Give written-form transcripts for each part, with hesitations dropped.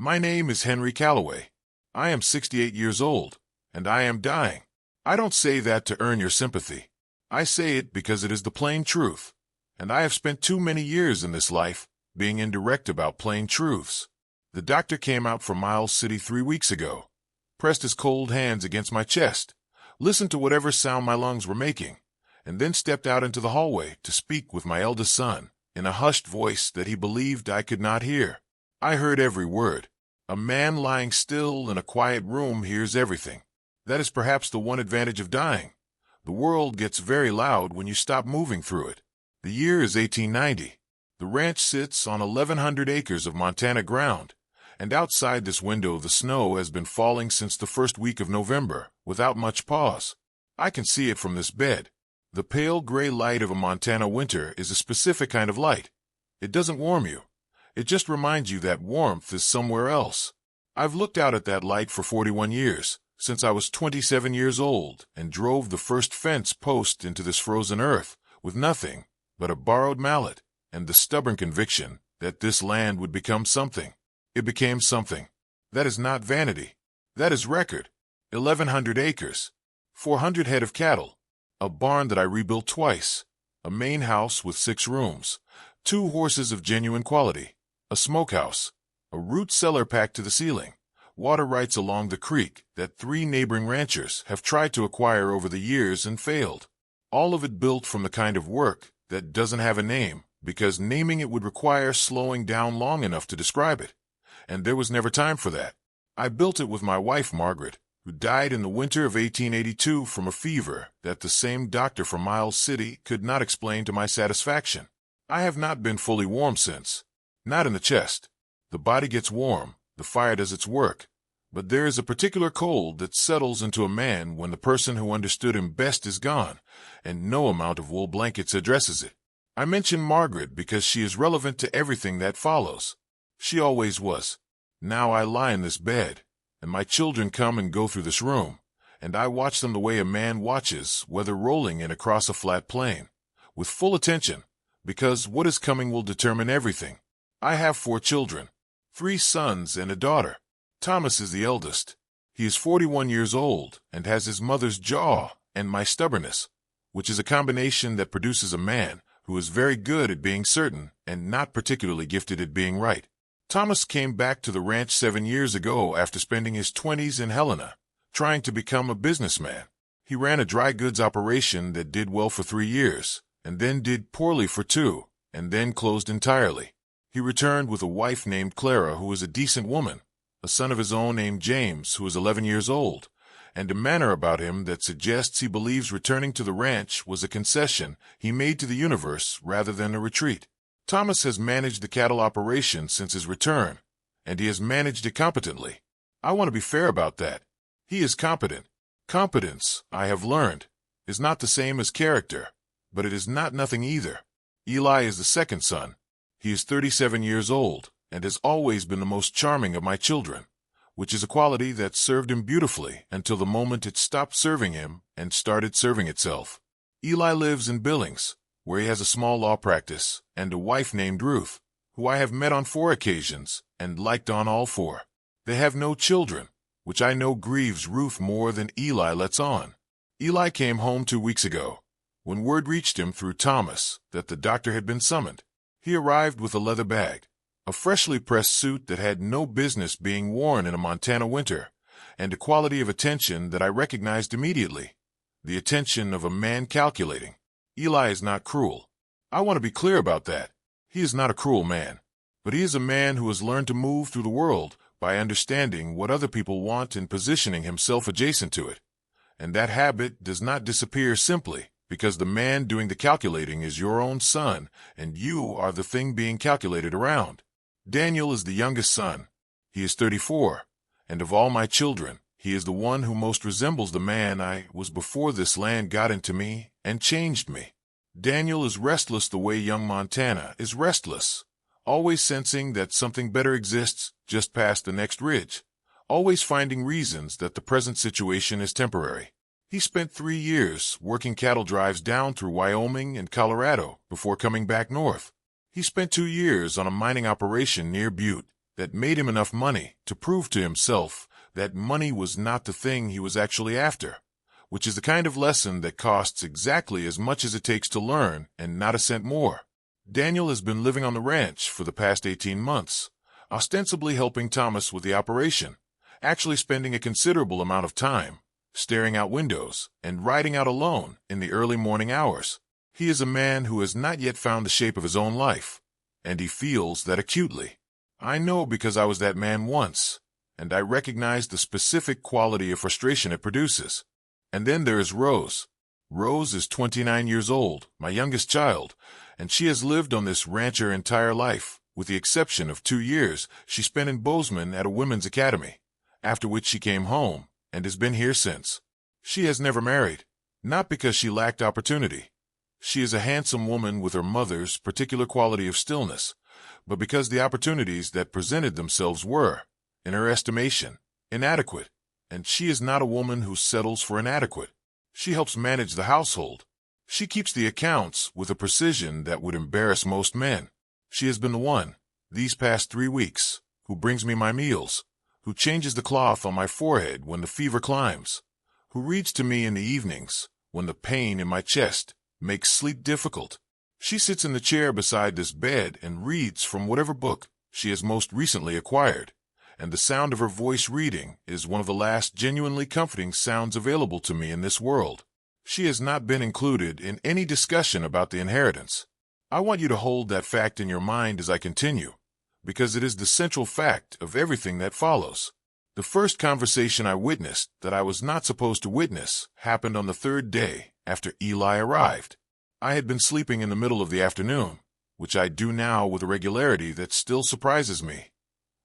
My name is Henry Calloway. I am 68 years old, and I am dying. I don't say that to earn your sympathy. I say it because it is the plain truth, and I have spent too many years in this life being indirect about plain truths. The doctor came out from Miles City 3 weeks ago, pressed his cold hands against my chest, listened to whatever sound my lungs were making, and then stepped out into the hallway to speak with my eldest son in a hushed voice that he believed I could not hear. I heard every word. A man lying still in a quiet room hears everything. That is perhaps the one advantage of dying. The world gets very loud when you stop moving through it. The year is 1890. The ranch sits on 1,100 acres of Montana ground, and outside this window the snow has been falling since the first week of November, without much pause. I can see it from this bed. The pale gray light of a Montana winter is a specific kind of light. It doesn't warm you. It just reminds you that warmth is somewhere else. I've looked out at that light for 41 years, since I was 27 years old, and drove the first fence post into this frozen earth with nothing but a borrowed mallet and the stubborn conviction that this land would become something. It became something. That is not vanity. That is record. 1,100 acres, 400 head of cattle, a barn that I rebuilt twice, a main house with 6 rooms, 2 horses of genuine quality, a smokehouse, a root cellar packed to the ceiling, water rights along the creek that 3 neighboring ranchers have tried to acquire over the years and failed. All of it built from the kind of work that doesn't have a name, because naming it would require slowing down long enough to describe it, and there was never time for that. I built it with my wife, Margaret, who died in the winter of 1882 from a fever that the same doctor from Miles City could not explain to my satisfaction. I have not been fully warm since. Not in the chest. The body gets warm, the fire does its work, but there is a particular cold that settles into a man when the person who understood him best is gone, and no amount of wool blankets addresses it. I mention Margaret because she is relevant to everything that follows. She always was. Now I lie in this bed, and my children come and go through this room, and I watch them the way a man watches weather rolling in across a flat plain, with full attention, because what is coming will determine everything. I have 4 children, 3 sons and a daughter. Thomas is the eldest. He is 41 years old and has his mother's jaw and my stubbornness, which is a combination that produces a man who is very good at being certain and not particularly gifted at being right. Thomas came back to the ranch 7 years ago after spending his 20s in Helena, trying to become a businessman. He ran a dry goods operation that did well for 3 years, and then did poorly for 2, and then closed entirely. He returned with a wife named Clara, who is a decent woman, a son of his own named James, who is 11 years old, and a manner about him that suggests he believes returning to the ranch was a concession he made to the universe rather than a retreat. Thomas has managed the cattle operation since his return, and he has managed it competently. I want to be fair about that. He is competent. Competence, I have learned, is not the same as character, but it is not nothing either. Eli is the second son. He is 37 years old and has always been the most charming of my children, which is a quality that served him beautifully until the moment it stopped serving him and started serving itself. Eli lives in Billings, where he has a small law practice, and a wife named Ruth, who I have met on 4 occasions and liked on all 4. They have no children, which I know grieves Ruth more than Eli lets on. Eli came home 2 weeks ago, when word reached him through Thomas that the doctor had been summoned. He arrived with a leather bag, a freshly pressed suit that had no business being worn in a Montana winter, and a quality of attention that I recognized immediately, the attention of a man calculating. Eli is not cruel. I want to be clear about that. He is not a cruel man, but he is a man who has learned to move through the world by understanding what other people want and positioning himself adjacent to it. And that habit does not disappear simply because the man doing the calculating is your own son and you are the thing being calculated around. Daniel is the youngest son. He is 34, and of all my children, he is the one who most resembles the man I was before this land got into me and changed me. Daniel is restless the way young Montana is restless, always sensing that something better exists just past the next ridge, always finding reasons that the present situation is temporary. He spent 3 years working cattle drives down through Wyoming and Colorado before coming back north. He spent 2 years on a mining operation near Butte, that made him enough money to prove to himself that money was not the thing he was actually after, which is the kind of lesson that costs exactly as much as it takes to learn and not a cent more. Daniel has been living on the ranch for the past 18 months, ostensibly helping Thomas with the operation, actually spending a considerable amount of time staring out windows and riding out alone in the early morning hours. He is a man who has not yet found the shape of his own life, and he feels that acutely. I know because I was that man once, and I recognize the specific quality of frustration it produces. And then there is Rose. Rose is 29 years old, my youngest child, and she has lived on this ranch her entire life, with the exception of 2 years she spent in Bozeman at a women's academy, after which she came home and has been here since. She has never married, not because she lacked opportunity. She is a handsome woman with her mother's particular quality of stillness, but because the opportunities that presented themselves were, in her estimation, inadequate, and she is not a woman who settles for inadequate. She helps manage the household. She keeps the accounts with a precision that would embarrass most men. She has been the one, these past 3 weeks, who brings me my meals, who changes the cloth on my forehead when the fever climbs, who reads to me in the evenings when the pain in my chest makes sleep difficult. She sits in the chair beside this bed and reads from whatever book she has most recently acquired, and the sound of her voice reading is one of the last genuinely comforting sounds available to me in this world. She has not been included in any discussion about the inheritance. I want you to hold that fact in your mind as I continue, because it is the central fact of everything that follows. The first conversation I witnessed that I was not supposed to witness happened on the 3rd day after Eli arrived. I had been sleeping in the middle of the afternoon, which I do now with a regularity that still surprises me.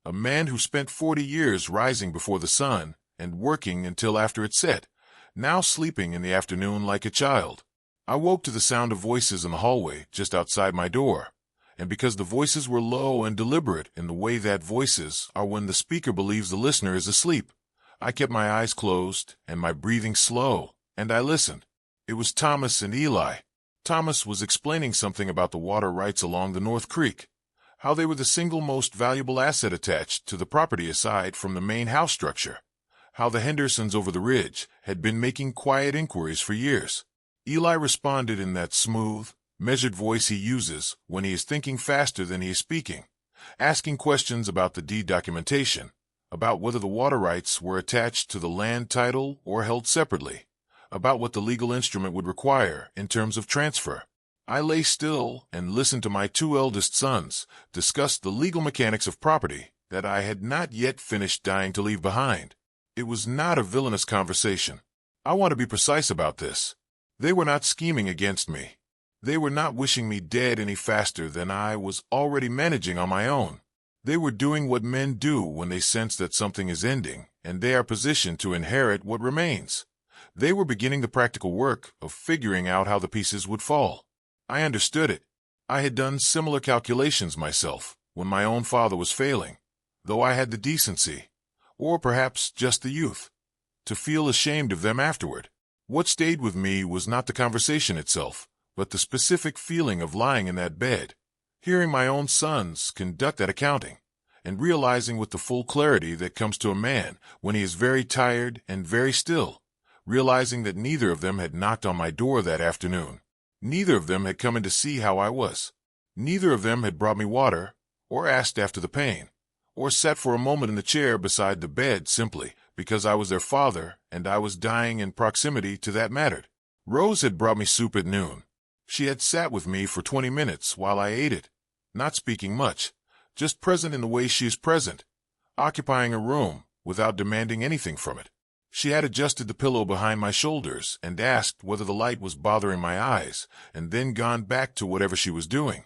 A man who spent 40 years rising before the sun and working until after it set, now sleeping in the afternoon like a child. I woke to the sound of voices in the hallway just outside my door, and because the voices were low and deliberate in the way that voices are when the speaker believes the listener is asleep, I kept my eyes closed and my breathing slow, and I listened. It was Thomas and Eli. Thomas was explaining something about the water rights along the North Creek, how they were the single most valuable asset attached to the property aside from the main house structure, how the Hendersons over the ridge had been making quiet inquiries for years. Eli responded in that smooth, measured voice he uses when he is thinking faster than he is speaking, asking questions about the deed documentation, about whether the water rights were attached to the land title or held separately, about what the legal instrument would require in terms of transfer. I lay still and listened to my 2 eldest sons discuss the legal mechanics of property that I had not yet finished dying to leave behind. It was not a villainous conversation. I want to be precise about this. They were not scheming against me. They were not wishing me dead any faster than I was already managing on my own. They were doing what men do when they sense that something is ending, and they are positioned to inherit what remains. They were beginning the practical work of figuring out how the pieces would fall. I understood it. I had done similar calculations myself when my own father was failing, though I had the decency, or perhaps just the youth, to feel ashamed of them afterward. What stayed with me was not the conversation itself, but the specific feeling of lying in that bed, hearing my own sons conduct that accounting, and realizing with the full clarity that comes to a man when he is very tired and very still, realizing that neither of them had knocked on my door that afternoon. Neither of them had come in to see how I was. Neither of them had brought me water, or asked after the pain, or sat for a moment in the chair beside the bed simply because I was their father and I was dying in proximity to that mattered. Rose had brought me soup at noon. She had sat with me for 20 minutes while I ate it, not speaking much, just present in the way she is present, occupying a room without demanding anything from it. She had adjusted the pillow behind my shoulders and asked whether the light was bothering my eyes, and then gone back to whatever she was doing.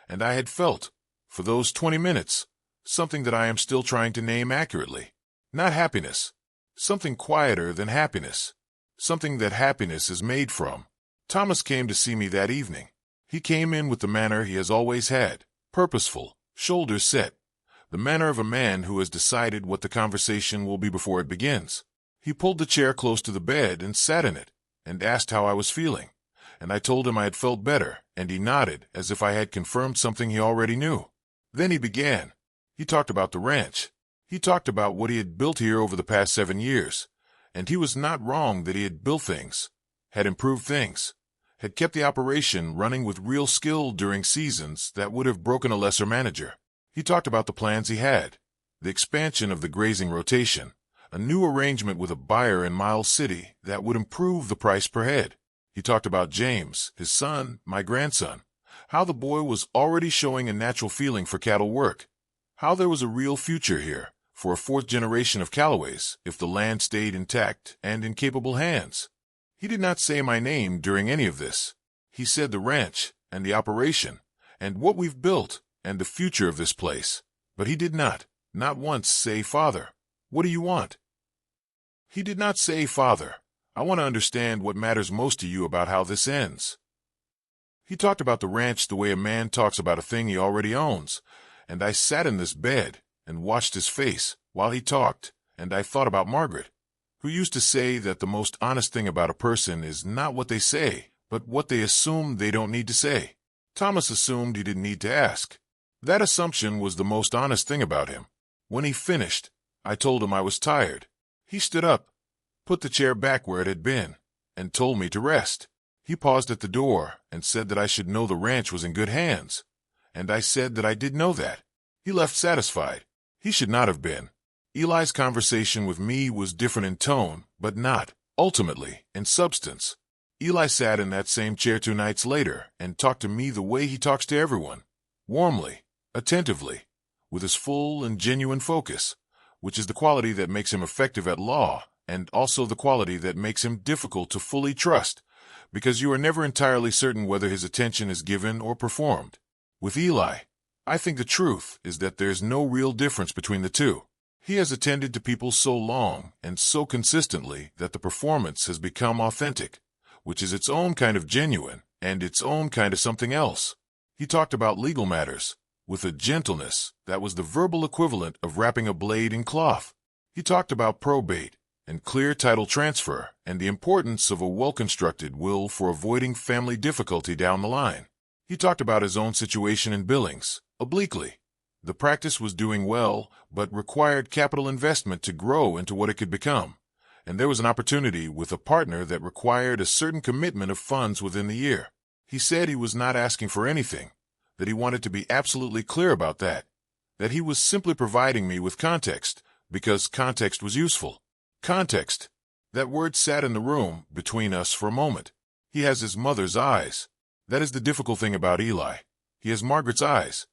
And I had felt, for those 20 minutes, something that I am still trying to name accurately. Not happiness. Something quieter than happiness. Something that happiness is made from. Thomas came to see me that evening. He came in with the manner he has always had, purposeful, shoulders set, the manner of a man who has decided what the conversation will be before it begins. He pulled the chair close to the bed and sat in it, and asked how I was feeling, and I told him I had felt better, and he nodded as if I had confirmed something he already knew. Then he began. He talked about the ranch. He talked about what he had built here over the past 7 years. And he was not wrong that he had built things, had improved things, had kept the operation running with real skill during seasons that would have broken a lesser manager. He talked about the plans he had, the expansion of the grazing rotation, a new arrangement with a buyer in Miles City that would improve the price per head. He talked about James, his son, my grandson, how the boy was already showing a natural feeling for cattle work, how there was a real future here for a 4th generation of Calloways if the land stayed intact and in capable hands. He did not say my name during any of this. He said the ranch and the operation and what we've built and the future of this place. But he did not once say, "Father, what do you want?" He did not say, "Father, I want to understand what matters most to you about how this ends." He talked about the ranch the way a man talks about a thing he already owns, and I sat in this bed and watched his face while he talked, and I thought about Margaret, who used to say that the most honest thing about a person is not what they say, but what they assume they don't need to say. Thomas assumed he didn't need to ask. That assumption was the most honest thing about him. When he finished, I told him I was tired. He stood up, put the chair back where it had been, and told me to rest. He paused at the door and said that I should know the ranch was in good hands, and I said that I did know that. He left satisfied. He should not have been. Eli's conversation with me was different in tone, but not, ultimately, in substance. Eli sat in that same chair 2 nights later and talked to me the way he talks to everyone, warmly, attentively, with his full and genuine focus, which is the quality that makes him effective at law and also the quality that makes him difficult to fully trust, because you are never entirely certain whether his attention is given or performed. With Eli, I think the truth is that there's no real difference between the two. He has attended to people so long and so consistently that the performance has become authentic, which is its own kind of genuine and its own kind of something else. He talked about legal matters with a gentleness that was the verbal equivalent of wrapping a blade in cloth. He talked about probate and clear title transfer and the importance of a well-constructed will for avoiding family difficulty down the line. He talked about his own situation in Billings, obliquely. The practice was doing well, but required capital investment to grow into what it could become, and there was an opportunity with a partner that required a certain commitment of funds within the year. He said he was not asking for anything, that he wanted to be absolutely clear about that he was simply providing me with context, because context was useful. Context. That word sat in the room between us for a moment. He has his mother's eyes. That is the difficult thing about Eli. He has Margaret's eyes.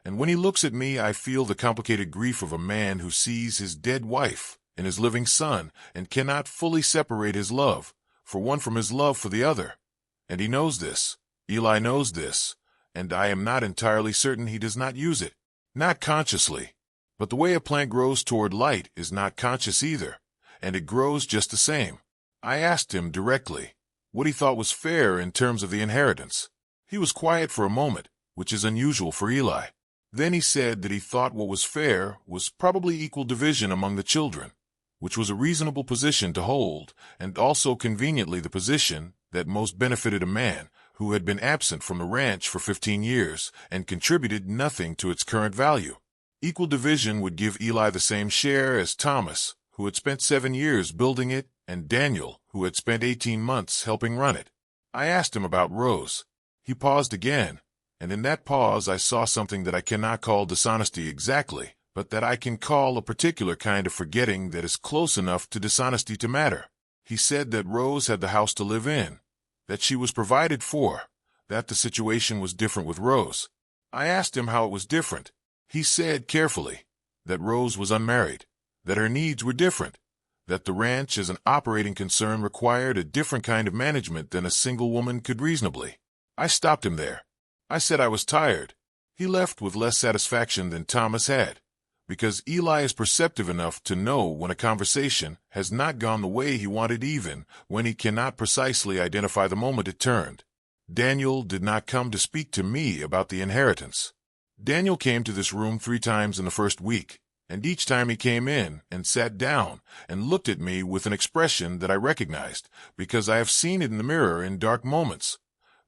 And when he looks at me, I feel the complicated grief of a man who sees his dead wife and his living son and cannot fully separate his love for one from his love for the other. And he knows this. Eli knows this. And I am not entirely certain he does not use it. Not consciously. But the way a plant grows toward light is not conscious either. And it grows just the same. I asked him directly what he thought was fair in terms of the inheritance. He was quiet for a moment, which is unusual for Eli. Then he said that he thought what was fair was probably equal division among the children, which was a reasonable position to hold, and also conveniently the position that most benefited a man who had been absent from the ranch for 15 years and contributed nothing to its current value. Equal division would give Eli the same share as Thomas, who had spent 7 years building it, and Daniel, who had spent 18 months helping run it. I asked him about Rose. He paused again, and in that pause I saw something that I cannot call dishonesty exactly, but that I can call a particular kind of forgetting that is close enough to dishonesty to matter. He said that Rose had the house to live in, that she was provided for, that the situation was different with Rose. I asked him how it was different. He said carefully that Rose was unmarried, that her needs were different, that the ranch as an operating concern required a different kind of management than a single woman could reasonably. I stopped him there. I said I was tired. He left with less satisfaction than Thomas had, because Eli is perceptive enough to know when a conversation has not gone the way he wanted, even when he cannot precisely identify the moment it turned. Daniel did not come to speak to me about the inheritance. Daniel came to this room 3 times in the first week, and each time he came in and sat down and looked at me with an expression that I recognized, because I have seen it in the mirror in dark moments.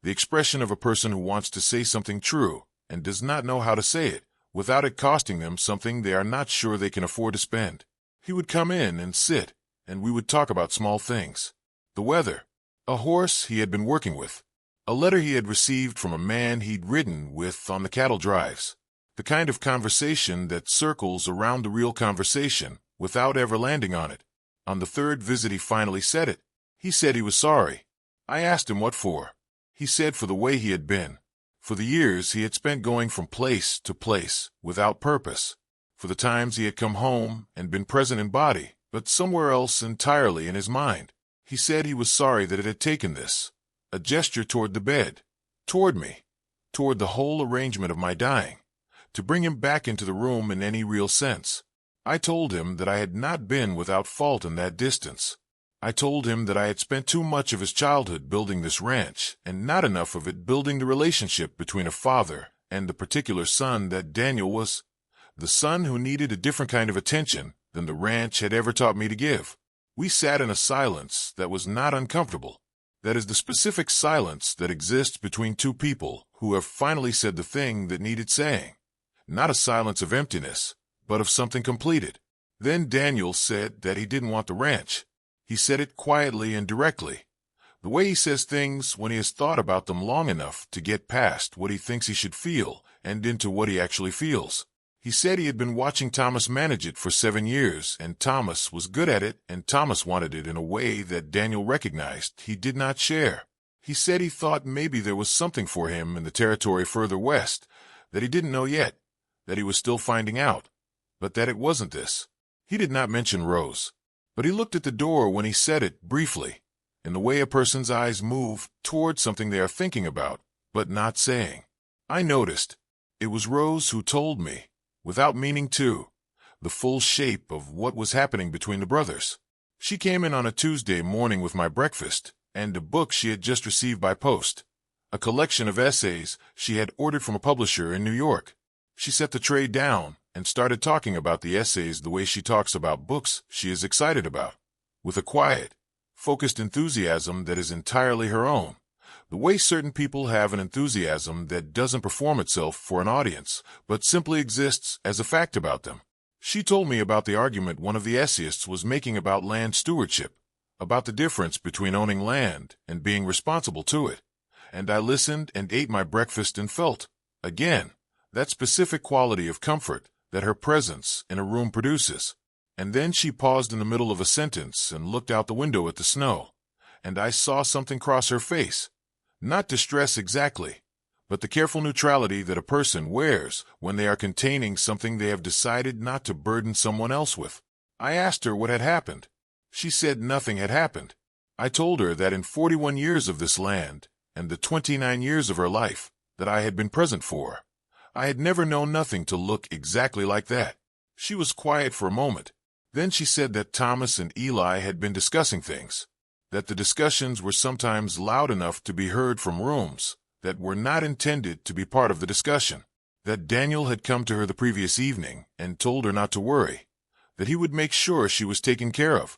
The expression of a person who wants to say something true and does not know how to say it, without it costing them something they are not sure they can afford to spend. He would come in and sit, and we would talk about small things. The weather, a horse he had been working with, a letter he had received from a man he'd ridden with on the cattle drives. The kind of conversation that circles around the real conversation without ever landing on it. On the third visit he finally said it. He said he was sorry. I asked him what for. He said for the way he had been. For the years he had spent going from place to place without purpose. For the times he had come home and been present in body, but somewhere else entirely in his mind. He said he was sorry that it had taken this. A gesture toward the bed, toward me, toward the whole arrangement of my dying, to bring him back into the room in any real sense. I told him that I had not been without fault in that distance. I told him that I had spent too much of his childhood building this ranch, and not enough of it building the relationship between a father and the particular son that Daniel was, the son who needed a different kind of attention than the ranch had ever taught me to give. We sat in a silence that was not uncomfortable. That is the specific silence that exists between two people who have finally said the thing that needed saying. Not a silence of emptiness, but of something completed. Then Daniel said that he didn't want the ranch. He said it quietly and directly, the way he says things when he has thought about them long enough to get past what he thinks he should feel and into what he actually feels. He said he had been watching Thomas manage it for 7 years, and Thomas was good at it, and Thomas wanted it in a way that Daniel recognized he did not share. He said he thought maybe there was something for him in the territory further west that he didn't know yet, that he was still finding out, but that it wasn't this. He did not mention Rose, but he looked at the door when he said it briefly, in the way a person's eyes move toward something they are thinking about, but not saying. I noticed. It was Rose who told me, without meaning to, the full shape of what was happening between the brothers. She came in on a Tuesday morning with my breakfast and a book she had just received by post, a collection of essays she had ordered from a publisher in New York. She set the tray down and started talking about the essays the way she talks about books she is excited about, with a quiet, focused enthusiasm that is entirely her own. The way certain people have an enthusiasm that doesn't perform itself for an audience, but simply exists as a fact about them. She told me about the argument one of the essayists was making about land stewardship, about the difference between owning land and being responsible to it. And I listened and ate my breakfast and felt, again, that specific quality of comfort that her presence in a room produces. And then she paused in the middle of a sentence and looked out the window at the snow, and I saw something cross her face. Not distress exactly, but the careful neutrality that a person wears when they are containing something they have decided not to burden someone else with. I asked her what had happened. She said nothing had happened. I told her that in 41 years of this land, and the 29 years of her life that I had been present for, I had never known nothing to look exactly like that. She was quiet for a moment. Then she said that Thomas and Eli had been discussing things, that the discussions were sometimes loud enough to be heard from rooms that were not intended to be part of the discussion, that Daniel had come to her the previous evening and told her not to worry, that he would make sure she was taken care of,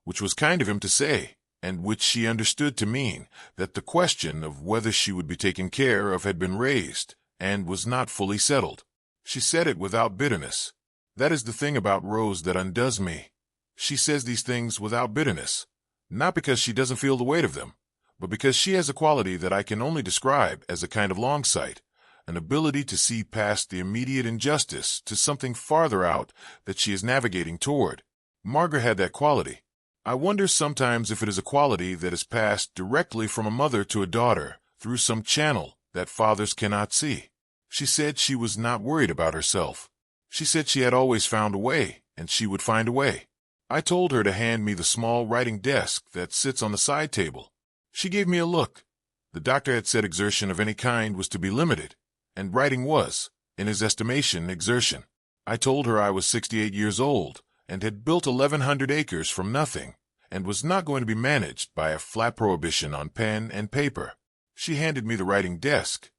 which was kind of him to say, and which she understood to mean that the question of whether she would be taken care of had been raised and was not fully settled. She said it without bitterness. That is the thing about Rose that undoes me. She says these things without bitterness, not because she doesn't feel the weight of them, but because she has a quality that I can only describe as a kind of long sight, an ability to see past the immediate injustice to something farther out that she is navigating toward. Margaret had that quality. I wonder sometimes if it is a quality that is passed directly from a mother to a daughter through some channel that fathers cannot see. She said she was not worried about herself. She said she had always found a way, and she would find a way. I told her to hand me the small writing desk that sits on the side table. She gave me a look. The doctor had said exertion of any kind was to be limited, and writing was, in his estimation, exertion. I told her I was 68 years old, and had built 1,100 acres from nothing, and was not going to be managed by a flat prohibition on pen and paper. She handed me the writing desk.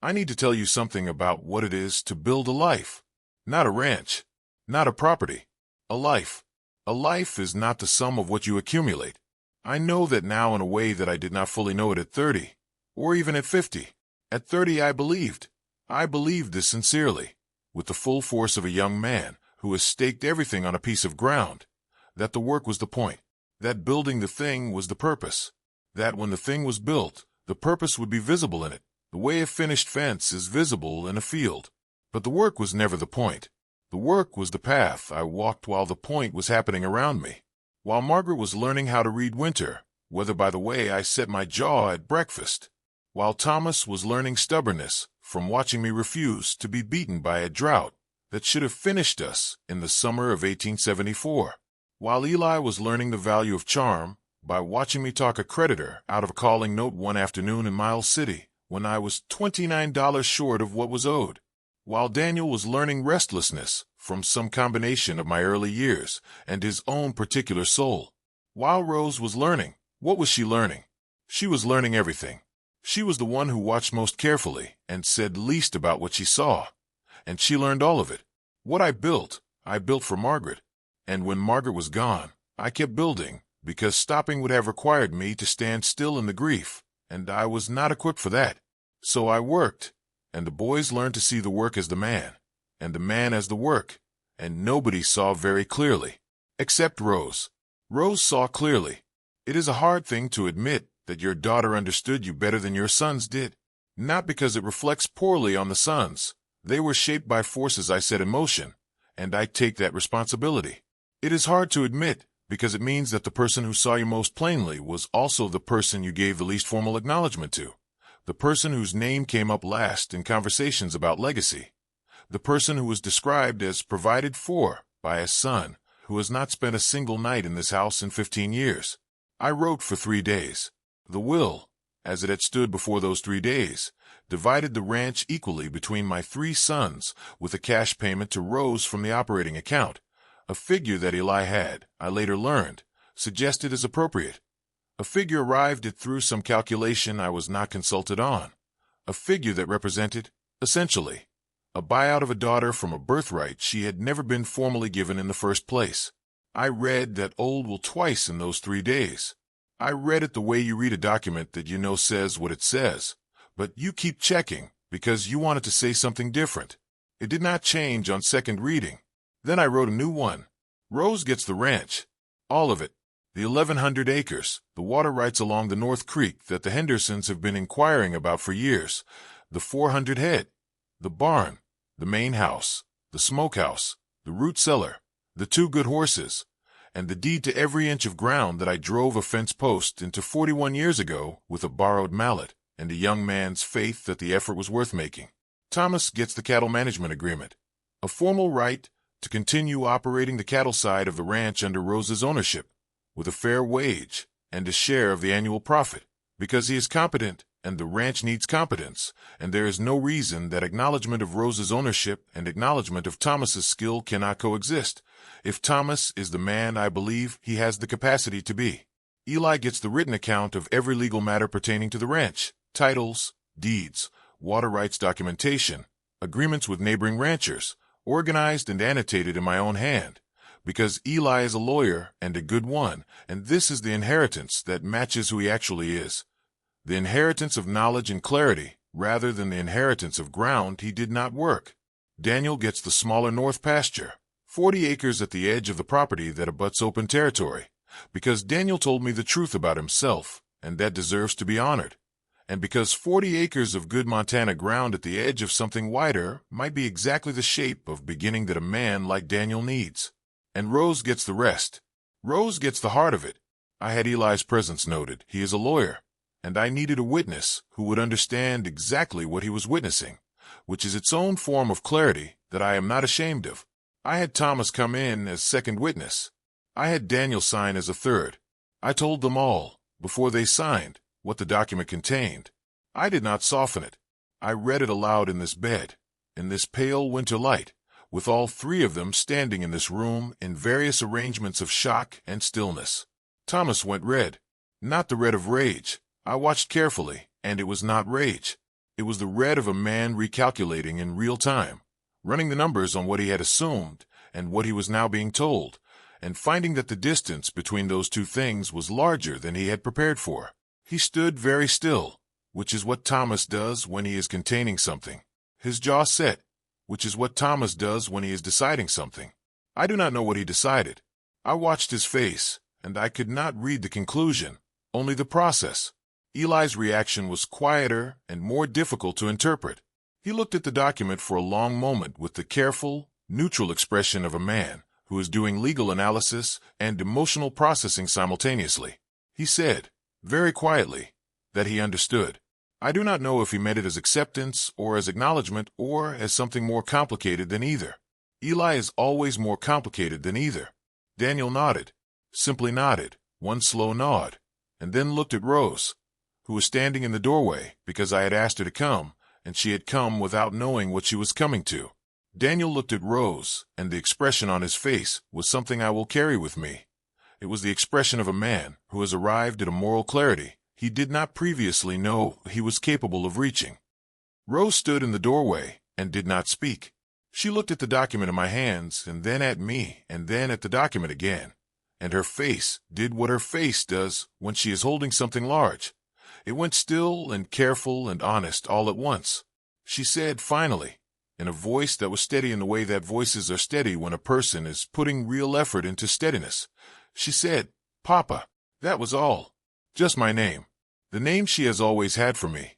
I need to tell you something about what it is to build a life. Not a ranch, not a property, a life. A life is not the sum of what you accumulate. I know that now in a way that I did not fully know it at 30, or even at 50. At 30 I believed this sincerely, with the full force of a young man who has staked everything on a piece of ground, that the work was the point, that building the thing was the purpose, that when the thing was built, the purpose would be visible in it, the way a finished fence is visible in a field. But the work was never the point. The work was the path I walked while the point was happening around me. While Margaret was learning how to read winter, whether by the way I set my jaw at breakfast, while Thomas was learning stubbornness from watching me refuse to be beaten by a drought that should have finished us in the summer of 1874, while Eli was learning the value of charm by watching me talk a creditor out of a calling note one afternoon in Miles City when I was $29 short of what was owed, while Daniel was learning restlessness from some combination of my early years and his own particular soul, while Rose was learning. What was she learning? She was learning everything. She was the one who watched most carefully and said least about what she saw, and she learned all of it. What I built for Margaret, and when Margaret was gone, I kept building, because stopping would have required me to stand still in the grief, and I was not equipped for that. So I worked, and the boys learned to see the work as the man, and the man as the work, and nobody saw very clearly, except Rose. Rose saw clearly. It is a hard thing to admit that your daughter understood you better than your sons did, not because it reflects poorly on the sons. They were shaped by forces I set in motion, and I take that responsibility. It is hard to admit, because it means that the person who saw you most plainly was also the person you gave the least formal acknowledgement to, the person whose name came up last in conversations about legacy, the person who was described as provided for by a son who has not spent a single night in this house in 15 years. I wrote for 3 days. The will, as it had stood before those 3 days, divided the ranch equally between my 3 sons, with a cash payment to Rose from the operating account, a figure that Eli had, I later learned, suggested as appropriate. A figure arrived at through some calculation I was not consulted on. A figure that represented, essentially, a buyout of a daughter from a birthright she had never been formally given in the first place. I read that old will twice in those 3 days. I read it the way you read a document that you know says what it says, but you keep checking because you want it to say something different. It did not change on second reading. Then I wrote a new one. Rose gets the ranch. All of it. The 1,100 acres, the water rights along the North Creek that the Hendersons have been inquiring about for years, the 400 head, the barn, the main house, the smokehouse, the root cellar, the 2 good horses, and the deed to every inch of ground that I drove a fence post into 41 years ago with a borrowed mallet and a young man's faith that the effort was worth making. Thomas gets the cattle management agreement, a formal right to continue operating the cattle side of the ranch under Rose's ownership, with a fair wage and a share of the annual profit, because he is competent and the ranch needs competence, and there is no reason that acknowledgement of Rose's ownership and acknowledgement of Thomas's skill cannot coexist, if Thomas is the man I believe he has the capacity to be. Eli gets the written account of every legal matter pertaining to the ranch, titles, deeds, water rights documentation, agreements with neighboring ranchers, organized and annotated in my own hand, because Eli is a lawyer and a good one, and this is the inheritance that matches who he actually is. The inheritance of knowledge and clarity, rather than the inheritance of ground he did not work. Daniel gets the smaller north pasture, 40 acres at the edge of the property that abuts open territory, because Daniel told me the truth about himself, and that deserves to be honored, and because 40 acres of good Montana ground at the edge of something wider might be exactly the shape of beginning that a man like Daniel needs. And Rose gets the rest. Rose gets the heart of it. I had Eli's presence noted. He is a lawyer, and I needed a witness who would understand exactly what he was witnessing, which is its own form of clarity that I am not ashamed of. I had Thomas come in as second witness. I had Daniel sign as a third. I told them all, before they signed, what the document contained. I did not soften it. I read it aloud in this bed, in this pale winter light, with all 3 of them standing in this room in various arrangements of shock and stillness. Thomas went red, not the red of rage. I watched carefully, and it was not rage. It was the red of a man recalculating in real time, running the numbers on what he had assumed and what he was now being told, and finding that the distance between those 2 things was larger than he had prepared for. He stood very still, which is what Thomas does when he is containing something, his jaw set, which is what Thomas does when he is deciding something. I do not know what he decided. I watched his face, and I could not read the conclusion, only the process. Eli's reaction was quieter and more difficult to interpret. He looked at the document for a long moment with the careful, neutral expression of a man who is doing legal analysis and emotional processing simultaneously. He said, very quietly, that he understood. I do not know if he meant it as acceptance or as acknowledgement or as something more complicated than either. Eli is always more complicated than either. Daniel nodded, simply nodded, one slow nod, and then looked at Rose, who was standing in the doorway because I had asked her to come, and she had come without knowing what she was coming to. Daniel looked at Rose, and the expression on his face was something I will carry with me. It was the expression of a man who has arrived at a moral clarity he did not previously know he was capable of reaching. Rose stood in the doorway and did not speak. She looked at the document in my hands, and then at me, and then at the document again. And her face did what her face does when she is holding something large. It went still and careful and honest all at once. She said, finally, in a voice that was steady in the way that voices are steady when a person is putting real effort into steadiness, she said, Papa. That was all. Just my name. The name she has always had for me.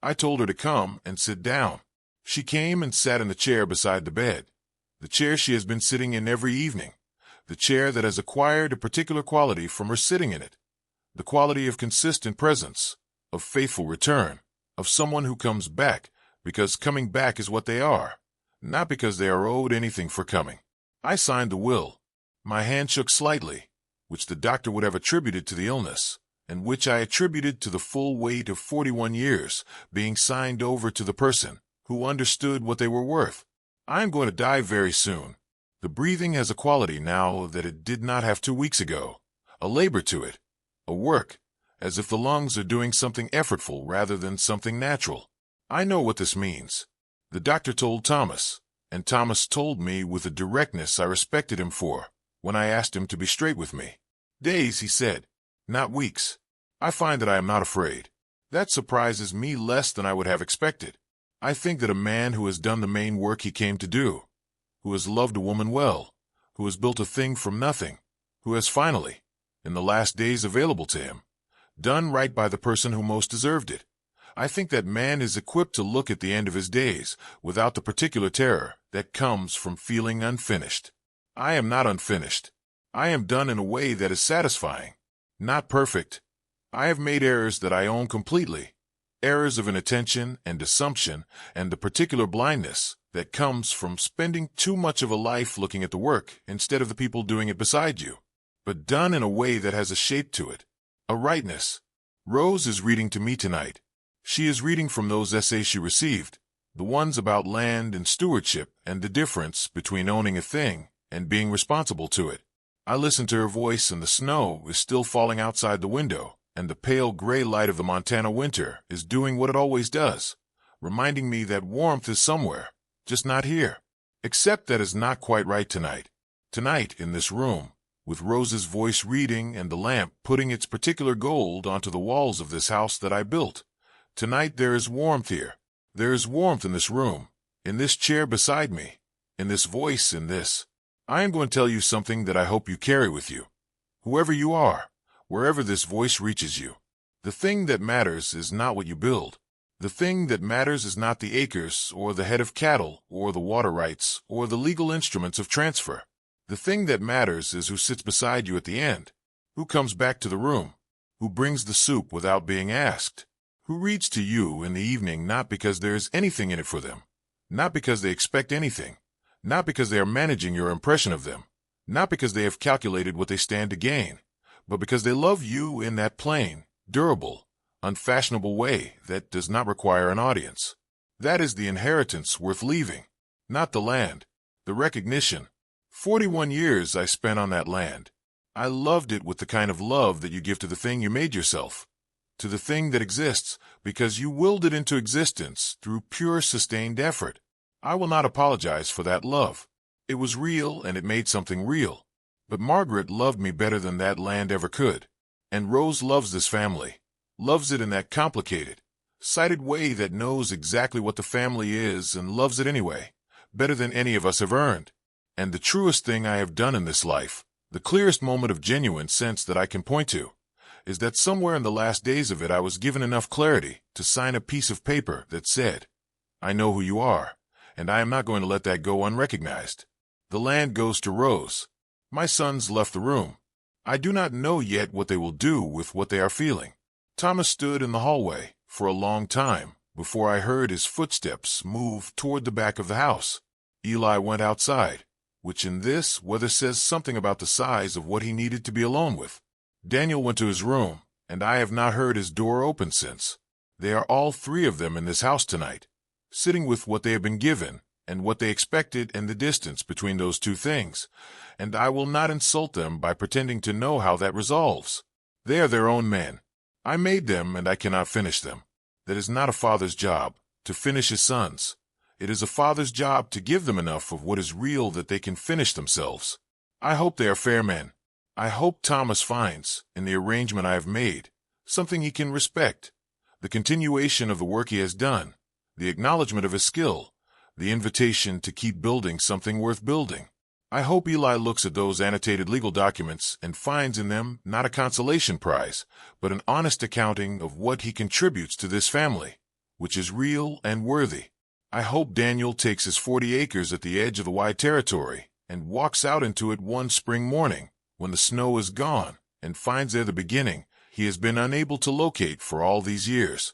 I told her to come and sit down. She came and sat in the chair beside the bed, the chair she has been sitting in every evening, the chair that has acquired a particular quality from her sitting in it, the quality of consistent presence, of faithful return, of someone who comes back because coming back is what they are, not because they are owed anything for coming. I signed the will. My hand shook slightly, which the doctor would have attributed to the illness, and which I attributed to the full weight of 41 years being signed over to the person who understood what they were worth. I am going to die very soon. The breathing has a quality now that it did not have 2 weeks ago, a labor to it, a work, as if the lungs are doing something effortful rather than something natural. I know what this means. The doctor told Thomas, and Thomas told me with a directness I respected him for when I asked him to be straight with me. Days, he said, not weeks. I find that I am not afraid. That surprises me less than I would have expected. I think that a man who has done the main work he came to do, who has loved a woman well, who has built a thing from nothing, who has finally, in the last days available to him, done right by the person who most deserved it, I think that man is equipped to look at the end of his days without the particular terror that comes from feeling unfinished. I am not unfinished. I am done in a way that is satisfying. Not perfect. I have made errors that I own completely, errors of inattention and assumption and the particular blindness that comes from spending too much of a life looking at the work instead of the people doing it beside you, but done in a way that has a shape to it, a rightness. Rose is reading to me tonight. She is reading from those essays she received, the ones about land and stewardship and the difference between owning a thing and being responsible to it. I listen to her voice, and the snow is still falling outside the window, and the pale gray light of the Montana winter is doing what it always does, reminding me that warmth is somewhere, just not here. Except that is not quite right tonight. Tonight, in this room, with Rose's voice reading and the lamp putting its particular gold onto the walls of this house that I built. Tonight there is warmth here. There is warmth in this room, in this chair beside me, in this voice, in this. I am going to tell you something that I hope you carry with you. Whoever you are, wherever this voice reaches you, the thing that matters is not what you build. The thing that matters is not the acres or the head of cattle or the water rights or the legal instruments of transfer. The thing that matters is who sits beside you at the end, who comes back to the room, who brings the soup without being asked, who reads to you in the evening not because there is anything in it for them, not because they expect anything, not because they are managing your impression of them, not because they have calculated what they stand to gain, but because they love you in that plain, durable, unfashionable way that does not require an audience. That is the inheritance worth leaving, not the land, the recognition. 41 years I spent on that land. I loved it with the kind of love that you give to the thing you made yourself, to the thing that exists because you willed it into existence through pure sustained effort. I will not apologize for that love. It was real and it made something real. But Margaret loved me better than that land ever could. And Rose loves this family, loves it in that complicated, sighted way that knows exactly what the family is and loves it anyway, better than any of us have earned. And the truest thing I have done in this life, the clearest moment of genuine sense that I can point to, is that somewhere in the last days of it I was given enough clarity to sign a piece of paper that said, I know who you are, and I am not going to let that go unrecognized. The land goes to Rose. My sons left the room. I do not know yet what they will do with what they are feeling. Thomas stood in the hallway for a long time before I heard his footsteps move toward the back of the house. Eli went outside, which in this weather says something about the size of what he needed to be alone with. Daniel went to his room, and I have not heard his door open since. They are all three of them in this house tonight, sitting with what they have been given and what they expected and the distance between those two things, and I will not insult them by pretending to know how that resolves. They are their own men. I made them, and I cannot finish them. That is not a father's job, to finish his sons. It is a father's job to give them enough of what is real that they can finish themselves. I hope they are fair men. I hope Thomas finds, in the arrangement I have made, something he can respect, the continuation of the work he has done, the acknowledgement of his skill, the invitation to keep building something worth building. I hope Eli looks at those annotated legal documents and finds in them not a consolation prize, but an honest accounting of what he contributes to this family, which is real and worthy. I hope Daniel takes his 40 acres at the edge of the wide territory and walks out into it one spring morning, when the snow is gone, and finds there the beginning he has been unable to locate for all these years.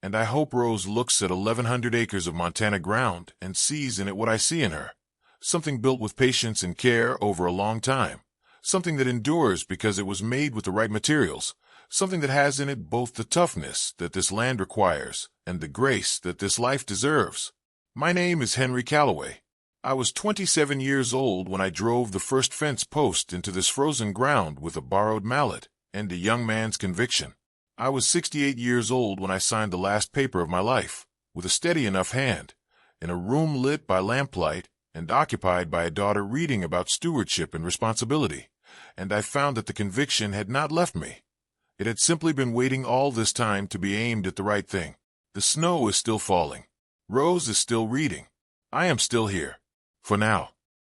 And I hope Rose looks at 1,100 acres of Montana ground and sees in it what I see in her, something built with patience and care over a long time, something that endures because it was made with the right materials, something that has in it both the toughness that this land requires and the grace that this life deserves. My name is Henry Calloway. I was 27 years old when I drove the first fence post into this frozen ground with a borrowed mallet and a young man's conviction. I was 68 years old when I signed the last paper of my life, with a steady enough hand, in a room lit by lamplight and occupied by a daughter reading about stewardship and responsibility, and I found that the conviction had not left me. It had simply been waiting all this time to be aimed at the right thing. The snow is still falling. Rose is still reading. I am still here. For now.